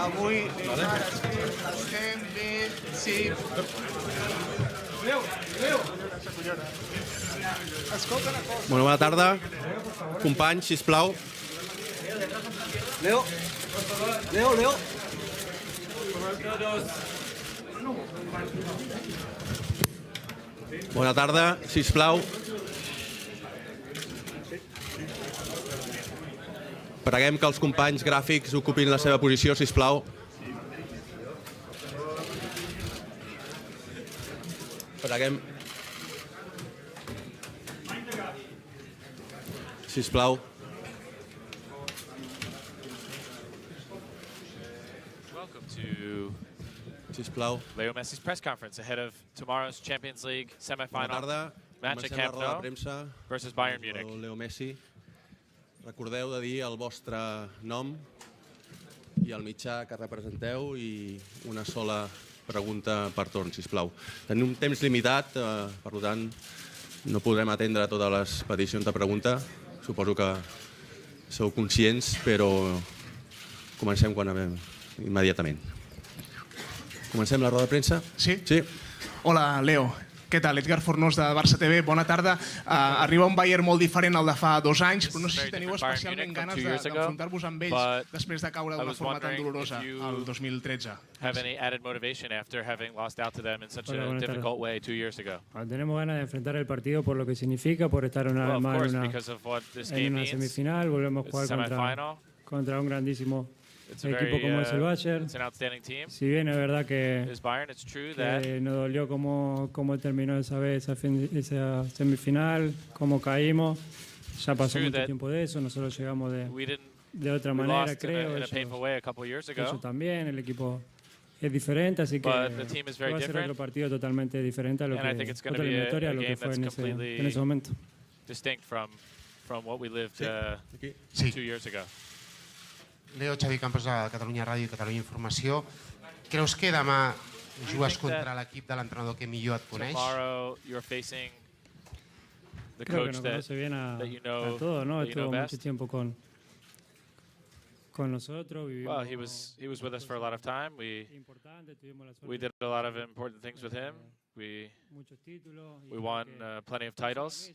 avui estem bé, sí. Escolta una cosa. Bueno, bona tarda. Companys, sisplau. Leo. Bona tarda, sisplau. Preguem que els companys gràfics ocupin la seva posició, sisplau. Preguem. Sisplau. Welcome to Sisplau. Leo Messi's press conference ahead of tomorrow's Champions League Bona semi-final tarda. match at Comencem la Camp roda de Nou premsa. versus Bayern Munich. Leo Messi. Recordeu de dir el vostre nom i el mitjà que representeu i una sola pregunta per torn, sisplau. Tenim un temps limitat, per tant, no podrem atendre totes les peticions de pregunta. Suposo que sou conscients, però comencem immediatament. Comencem la roda de premsa? Sí? Sí. Hola, Leo. Què tal? Edgar Fornós de Barça TV. Bona tarda. Arriba un Bayern molt diferent al de fa 2 anys, però no sé si teniu especialment ganes d'enfrontar-vos amb ells després de caure d'una forma tan dolorosa el 2013. Have any added motivation after having lost out to them in such a difficult way 2 years ago? Tenemos ganas de enfrentar el partido por lo que significa, por estar una vez más en una semifinal. Volvemos a jugar contra un grandísimo equipo como es el Bayern. Si bien es verdad que nos dolió cómo terminó esa semifinal, cómo caímos. Ya pasó mucho tiempo de eso, nosotros llegamos de otra manera, creo. Ellos también, el equipo es diferente, así que va a ser otro partido totalmente diferente a lo que otra eliminatoria, a lo que fue en ese momento. Distinct from what we lived 2 years ago. Leo, Xavi Campos de Catalunya Ràdio i Catalunya Informació. Creus que demà jugues contra l'equip de l'entrenador que millor et coneix? Creo que nos conoce bien a todos, ¿no? Estuvo mucho tiempo con nosotros. Well, he was with us for a lot of time. We did a lot of important things with him. We won plenty of titles.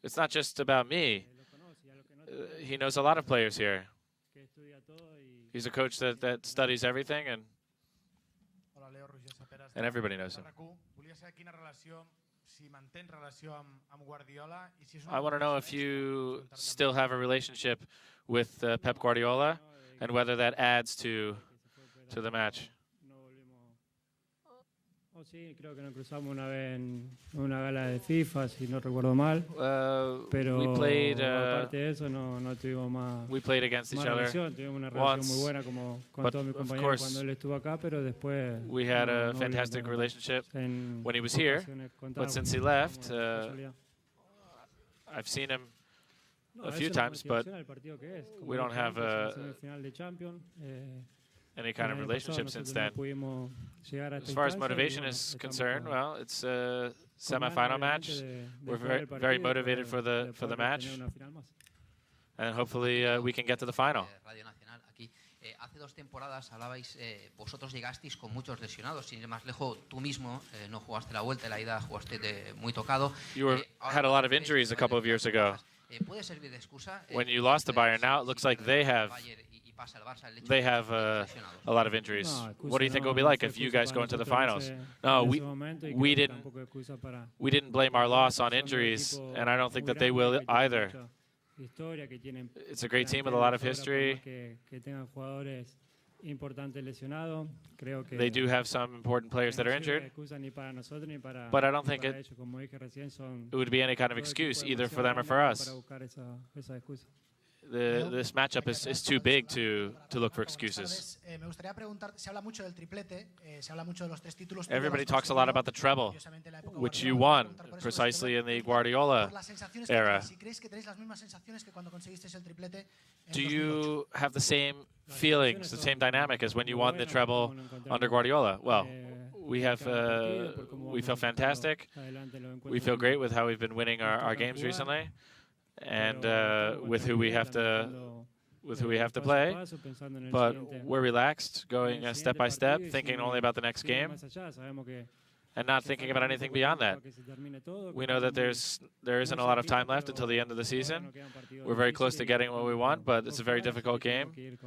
It's not just about me. He knows a lot of players here. He's a coach that studies everything, and everybody knows him. I want to know if you still have a relationship with Pep Guardiola and whether that adds to the match. Sí, creo que nos cruzamos una vez en una gala de FIFA, si no recuerdo mal. Pero aparte de eso no tuvimos más relación. Tuvimos una relación muy buena con todos mis compañeros cuando él estuvo acá, pero después we had a fantastic relationship when he was here, but since he left, I've seen him a few times, but we don't have any kind of relationship since then. As far as motivation is concerned, well, it's a semi-final match. We're very motivated for the match, and hopefully we can get to the final. Hace 2 temporadas hablabais, vosotros llegasteis con muchos lesionados, sin ir más lejos, tú mismo no jugaste la vuelta, la ida jugaste muy tocado. You had a lot of injuries a couple of years ago. ¿Puede servir de excusa? When you lost to Bayern, now it looks like they have a lot of injuries. What do you think it will be like if you guys go into the finals? No, we didn't blame our loss on injuries, and I don't think that they will either. It's a great team with a lot of history. They do have some important players that are injured, but I don't think it would be any kind of excuse either for them or for us. This matchup is too big to look for excuses. Everybody talks a lot about the treble, which you won precisely in the Guardiola era. Do you have the same feelings, the same dynamic as when you won the treble under Guardiola? Well, we feel fantastic. We feel great with how we've been winning our games recently, and with who we have to with who we have to play, but we're relaxed, going step by step, thinking only about the next game, and not thinking about anything beyond that. We know that there isn't a lot of time left until the end of the season. We're very close to getting what we want, but it's a very difficult game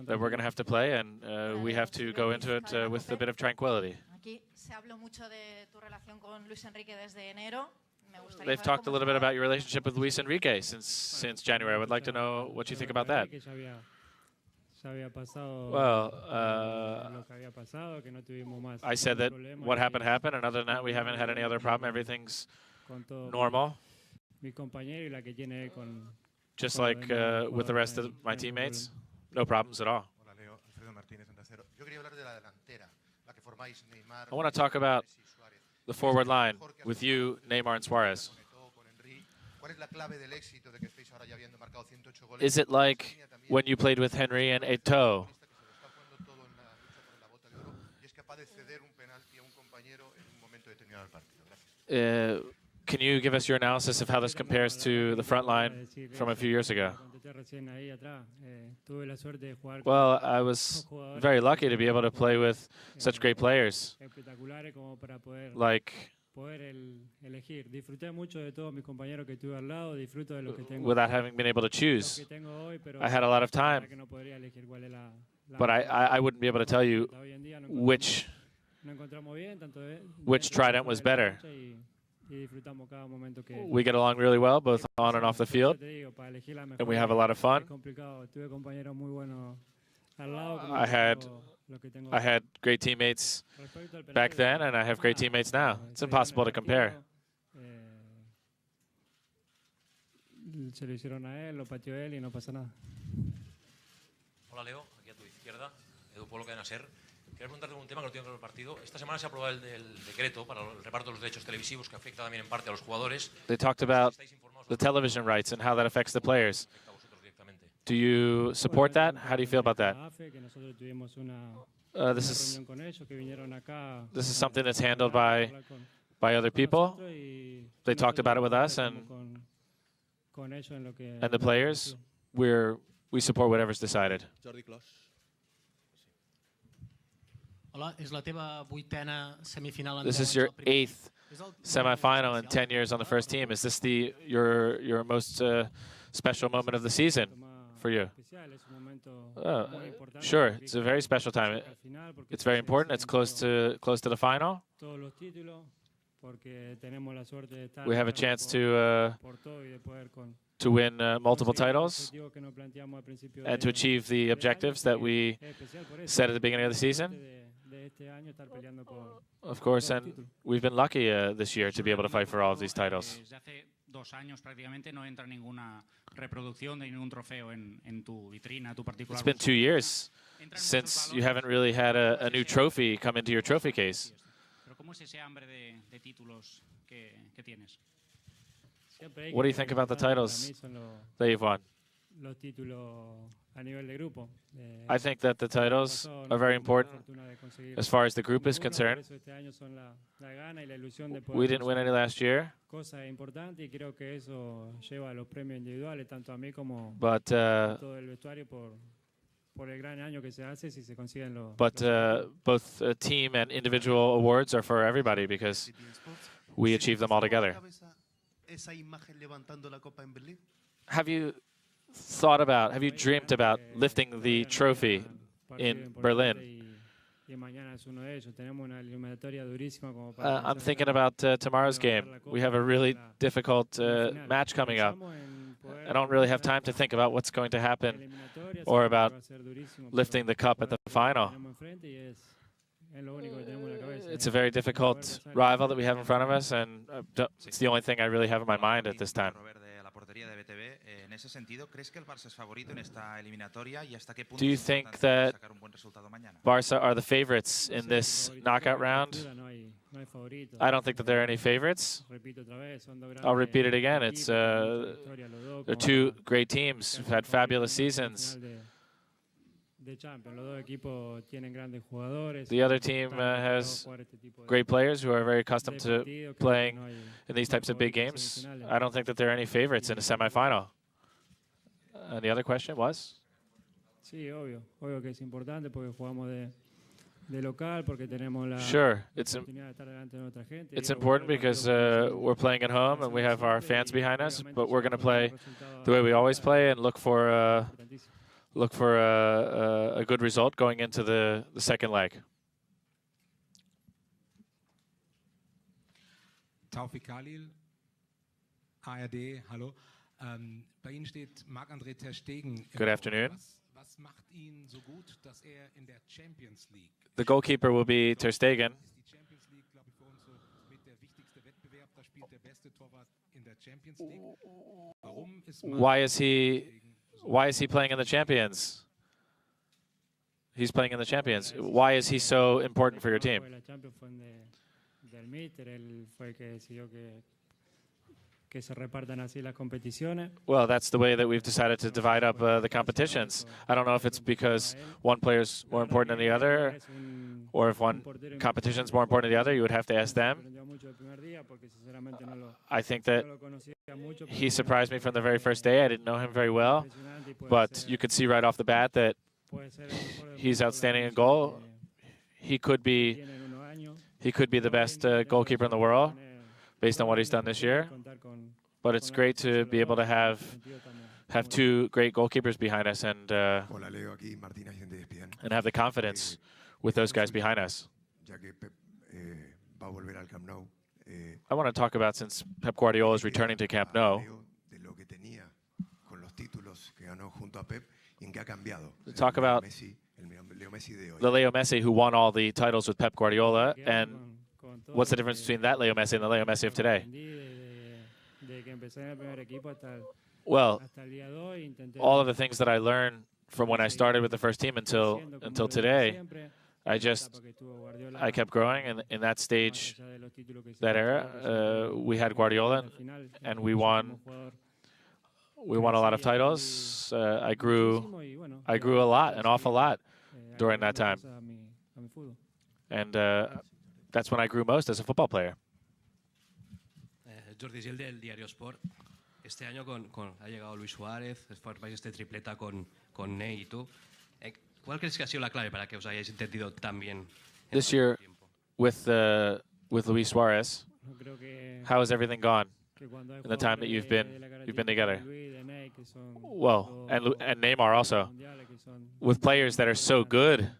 that we're going to have to play, and we have to go into it with a bit of tranquility. They've talked a little bit about your relationship with Luis Enrique since January. I would like to know what you think about that. Well, I said that what happened happened, and other than that, we haven't had any other problem. Everything's normal. Just like with the rest of my teammates, no problems at all. I want to talk about the forward line with you, Neymar, and Suarez. Is it like when you played with Henry and Eto'o? Can you give us your analysis of how this compares to the front line from a few years ago? Well, I was very lucky to be able to play with such great players, like without having been able to choose. I had a lot of time, but I wouldn't be able to tell you which trident was better. We get along really well, both on and off the field, and we have a lot of fun. I had great teammates back then, and I have great teammates now. It's impossible to compare. Hola Leo, aquí a tu izquierda, Edu Polo Cadena Ser. Quería preguntarte un tema que no tiene que ver con el partido. Esta semana se ha aprobado el decreto para el reparto de los derechos televisivos que afecta también en parte a los jugadores. They talked about the television rights and how that affects the players. Do you support that? How do you feel about that? This is something that's handled by other people. They talked about it with us and the players. We support whatever's decided. This is your 8th semifinal in 10 years on the first team. Is this your most special moment of the season for you? Sure, it's a very special time. It's very important. It's close to the final. We have a chance to win multiple titles and to achieve the objectives that we set at the beginning of the season. Of course, and we've been lucky this year to be able to fight for all of these titles. It's been 2 years since you haven't really had a new trophy come into your trophy case. What do you think about the titles that you've won? I think that the titles are very important as far as the group is concerned. We didn't win any last year, but both team and individual awards are for everybody because we achieve them all together. Have you dreamt about lifting the trophy in Berlin? I'm thinking about tomorrow's game. We have a really difficult match coming up. I don't really have time to think about what's going to happen or about lifting the cup at the final. It's a very difficult rival that we have in front of us, and it's the only thing I really have in my mind at this time. Do you think that Barca are the favorites in this knockout round? I don't think that there are any favorites. I'll repeat it again. They're two great teams who've had fabulous seasons. The other team has great players who are very accustomed to playing in these types of big games. I don't think that there are any favorites in a semifinal. The other question was? Sí, obvio que es importante porque jugamos de local, porque tenemos la oportunidad de estar delante de nuestra gente. It's important because we're playing at home and we have our fans behind us, but we're going to play the way we always play and look for a good result going into the second leg. Taufik Khalil, ARD, hallo. Bei Ihnen steht Marc-André ter Stegen. Good afternoon. Was macht ihn so gut, dass in der Champions League? The goalkeeper will be Ter Stegen. Die Champions League, glaube ich, für uns so mit der wichtigste Wettbewerb. Da spielt der beste Torwart in der Champions League. Warum ist Why is he playing in the Champions? He's playing in the Champions. Why is he so important for your team? Well, that's the way that we've decided to divide up the competitions. I don't know if it's because one player's more important than the other, or if one competition's more important than the other. You would have to ask them. I think that he surprised me from the very first day. I didn't know him very well, but you could see right off the bat that he's outstanding in goal. He could be the best goalkeeper in the world, based on what he's done this year. But it's great to be able to have two great goalkeepers behind us and have the confidence with those guys behind us. I want to talk about, since Pep Guardiola is returning to Camp Nou, talk about the Leo Messi who won all the titles with Pep Guardiola, and what's the difference between that Leo Messi and the Leo Messi of today? Well, all of the things that I learned from when I started with the first team until today, I kept growing, and in that stage, that era, we had Guardiola, and we won a lot of titles. I grew a lot, an awful lot, during that time, and that's when I grew most as a football player. Jordi Gil del Diario Sport. Este año ha llegado Luis Suárez, formáis este tripleta con Ney y tú. ¿Cuál crees que ha sido la clave para que os hayáis entendido tan bien? This year, with Luis Suarez, how has everything gone in the time that you've been together? Well, and Neymar also, with players that are so good,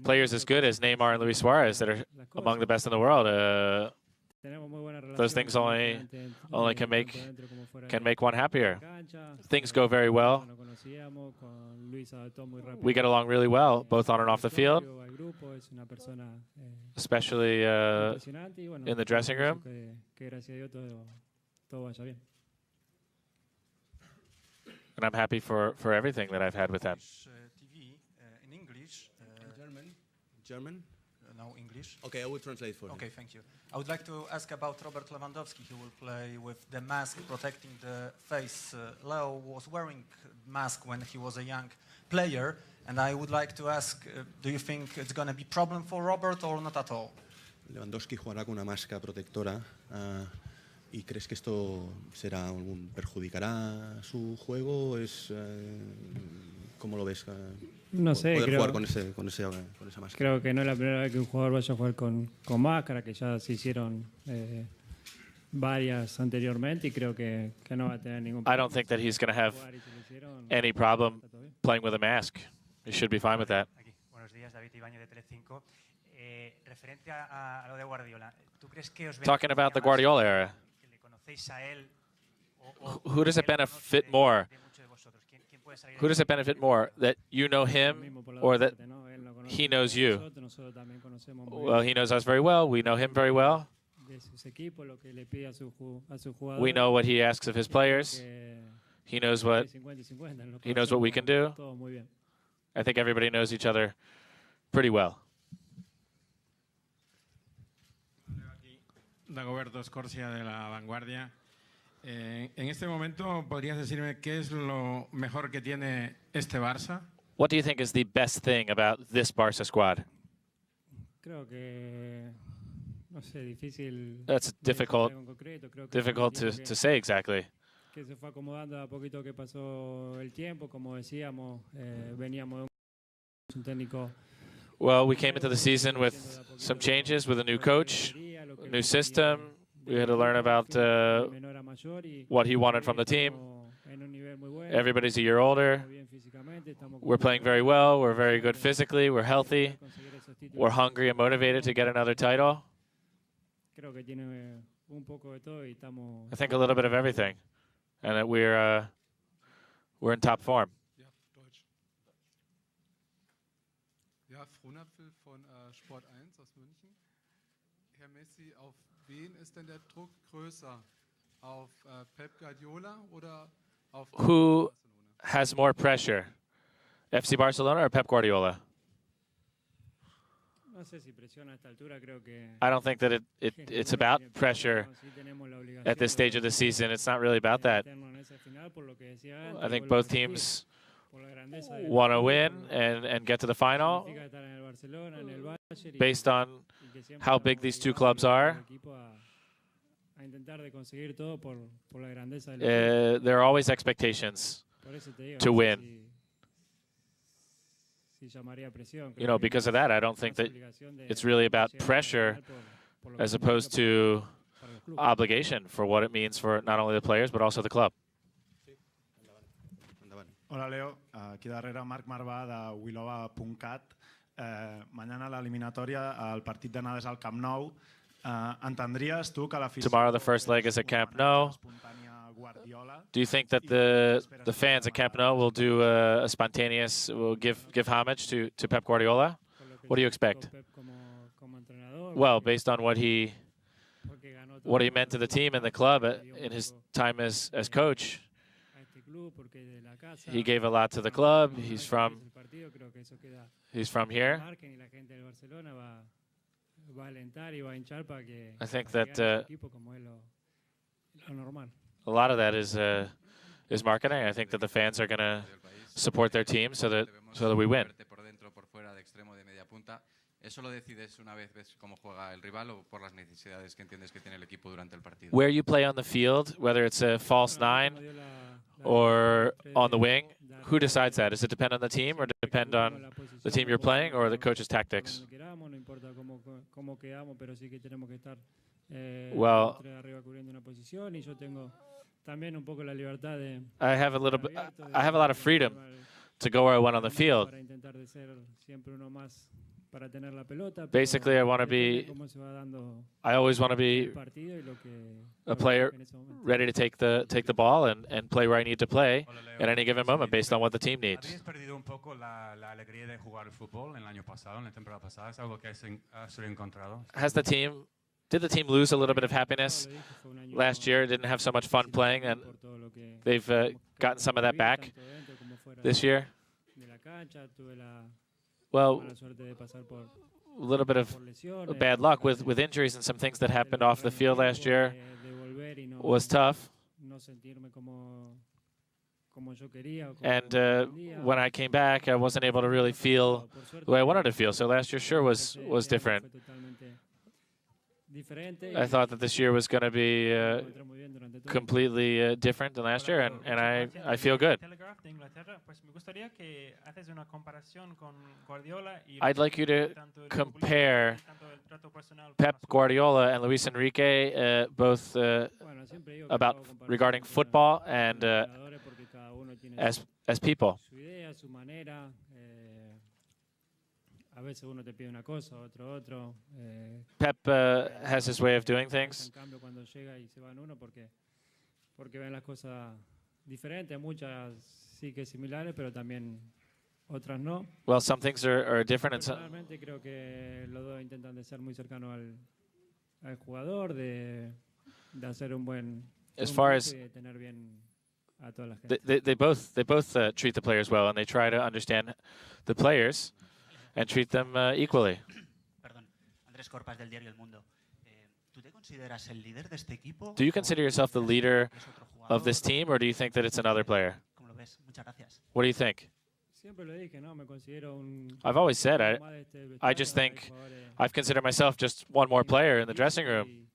players as good as Neymar and Luis Suarez that are among the best in the world. Those things only can make one happier. Things go very well. We get along really well, both on and off the field, especially in the dressing room. And I'm happy for everything that I've had with them. TV in English. German? No, English. Okay, I will translate for you. Okay, thank you. I would like to ask about Robert Lewandowski. He will play with the mask protecting the face. Leo was wearing mask when he was a young player, and I would like to ask, do you think it's going to be a problem for Robert or not at all? Lewandowski jugará con una máscara protectora. ¿Y crees que esto perjudicará su juego? ¿Cómo lo ves? No sé, jugar con esa máscara. Creo que no es la primera vez que un jugador vaya a jugar con máscara, que ya se hicieron varias anteriormente, y creo que no va a tener ningún problema. I don't think that he's going to have any problem playing with a mask. He should be fine with that. Buenos días, David Ibañez de Telecinco. Referente a lo de Guardiola, ¿tú crees que os Talking about the Guardiola era, who does it benefit more? Who does it benefit more, that you know him or that he knows you? Well, he knows us very well. We know him very well. We know what he asks of his players. He knows what we can do. I think everybody knows each other pretty well. Dagoberto Scorsia de La Vanguardia. En este momento, ¿podrías decirme qué es lo mejor que tiene este Barça? What do you think is the best thing about this Barca squad? Creo que, no sé, difícil. That's difficult to say exactly. que se fue acomodando a poquito que pasó el tiempo, como decíamos, veníamos de un técnico. Well, we came into the season with some changes, with a new coach, a new system. We had to learn about what he wanted from the team. Everybody's a year older. We're playing very well. We're very good physically. We're healthy. We're hungry and motivated to get another title. I think a little bit of everything, and that we're in top form. Ja, Frohnapfel von Sport 1 aus München. Herr Messi, auf wen ist denn der Druck größer? Auf Pep Guardiola oder auf Who Barcelona? has more pressure, FC Barcelona or Pep Guardiola? I don't think that it's about pressure at this stage of the season. It's not really about that. I think both teams want to win and get to the final based on how big these two clubs are. There are always expectations to win. You know, because of that, I don't think that it's really about pressure as opposed to obligation for what it means for not only the players but also the club. Hola Leo, aquí darrere Marc Marvà de Wilova.cat. Mañana la eliminatoria, el partit d'anada és al Camp Nou. Entendries tu que l'afició... Tomorrow the first leg is at Camp Nou. Do you think that the fans at Camp Nou will do a spontaneous, will give homage to Pep Guardiola? What do you expect? Well, based on what he meant to the team and the club in his time as coach, he gave a lot to the club. He's from here. I think that a lot of that is marketing. I think that the fans are going to support their team so that we win. ¿Eso lo decides una vez ves cómo juega el rival o por las necesidades que entiendes que tiene el equipo durante el partido? Where you play on the field, whether it's a false nine or on the wing, who decides that? Does it depend on the team or depend on the team you're playing or the coach's tactics? Well, I have a lot of freedom to go where I want on the field. Basically, I always want to be a player ready to take the ball and play where I need to play at any given moment based on what the team needs. ¿Has perdido un poco la alegría de jugar al fútbol en el año pasado, en la temporada pasada? ¿Es algo que has encontrado? Did the team lose a little bit of happiness last year? Didn't have so much fun playing, and they've gotten some of that back this year? Well, a little bit of bad luck with injuries and some things that happened off the field last year was tough. And when I came back, I wasn't able to really feel the way I wanted to feel. So last year sure was different. I thought that this year was going to be completely different than last year, and I feel good. I'd like you to compare Pep Guardiola and Luis Enrique, both regarding football and as people. Pep has his way of doing things. Well, some things are different and some... As far as they both treat the players well, and they try to understand the players and treat them equally. Do you consider yourself the leader of this team, or do you think that it's another player? What do you think? I've always said I just think I've considered myself just one more player in the dressing room.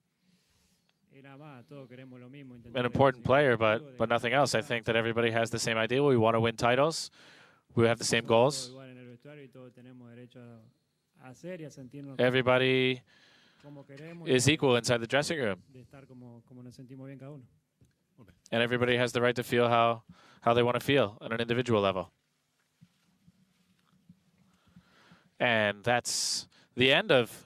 an important player, but nothing else. I think that everybody has the same idea. We want to win titles. We have the same goals. Everybody is equal inside the dressing room. And everybody has the right to feel how they want to feel on an individual level. And that's the end of